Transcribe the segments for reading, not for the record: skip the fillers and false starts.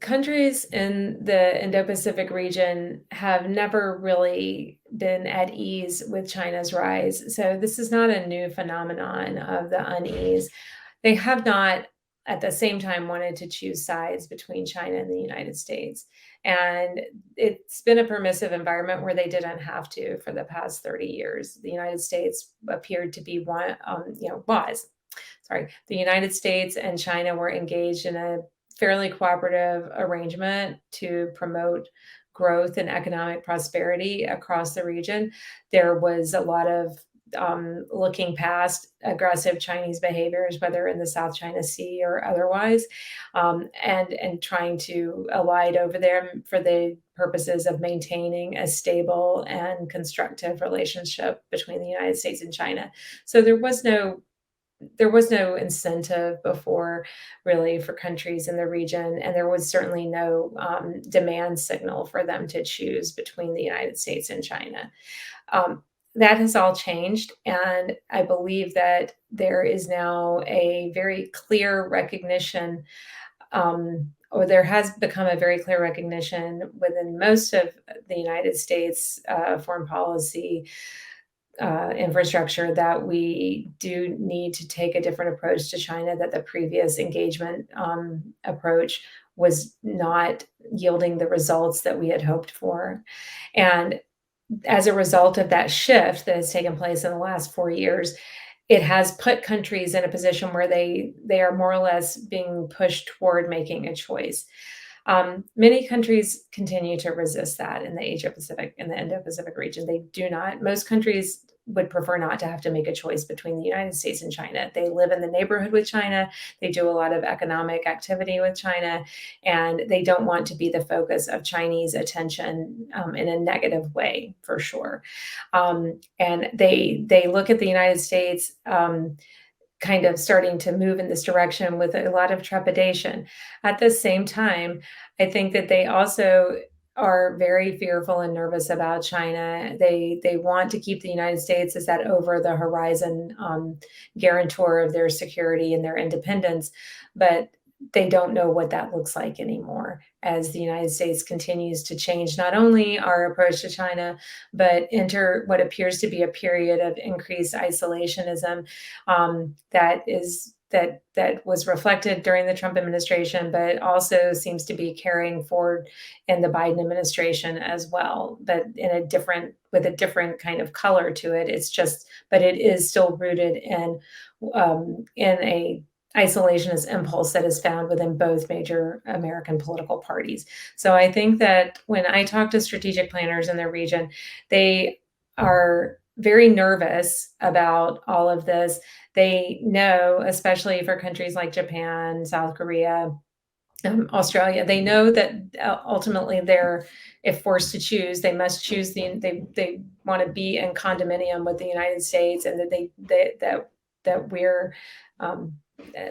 Countries in the Indo-Pacific region have never really been at ease with China's rise. So this is not a new phenomenon of the unease. They have not at the same time wanted to choose sides between China and the United States. And it's been a permissive environment where they didn't have to for the past 30 years. The United States appeared to be was sorry, the United States and China were engaged in a fairly cooperative arrangement to promote growth and economic prosperity across the region. There was a lot of looking past aggressive Chinese behaviors, whether in the South China Sea or otherwise, and trying to allied over there for the purposes of maintaining a stable and constructive relationship between the United States and China. So there was no incentive before really for countries in the region, and there was certainly no demand signal for them to choose between the United States and China. Um, that has all changed, and I believe that there is now a very clear recognition, or there has become a very clear recognition within most of the United States foreign policy infrastructure that we do need to take a different approach to China, that the previous engagement approach was not yielding the results that we had hoped for. And as a result of that shift that has taken place in the last 4 years, it has put countries in a position where they are more or less being pushed toward making a choice. Many countries continue to resist that in the Asia Pacific, in the Indo-Pacific region. They do not. Most countries would prefer not to have to make a choice between the United States and China. They live in the neighborhood with China. They do a lot of economic activity with China, and they don't want to be the focus of Chinese attention in a negative way, for sure. And they look at the United States. Kind of starting to move in this direction with a lot of trepidation. At the same time, I think that they also are very fearful and nervous about China. They want to keep the United States as that over the horizon guarantor of their security and their independence, but they don't know what that looks like anymore as the United States continues to change not only our approach to China, but enter what appears to be a period of increased isolationism that was reflected during the Trump administration, but also seems to be carrying forward in the Biden administration as well, but with a different kind of color to it. But it is still rooted in a isolationist impulse that is found within both major American political parties. So I think that when I talk to strategic planners in the region, they are very nervous about all of this. They know, especially for countries like Japan, South Korea, Australia, they know that ultimately if forced to choose, they must choose they want to be in condominium with the United States, and that we're um,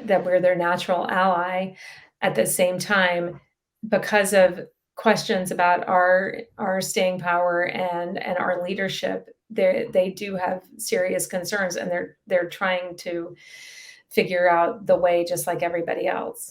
that we're their natural ally. At the same time, because of questions about our staying power and our leadership, they do have serious concerns, and they're trying to figure out the way just like everybody else.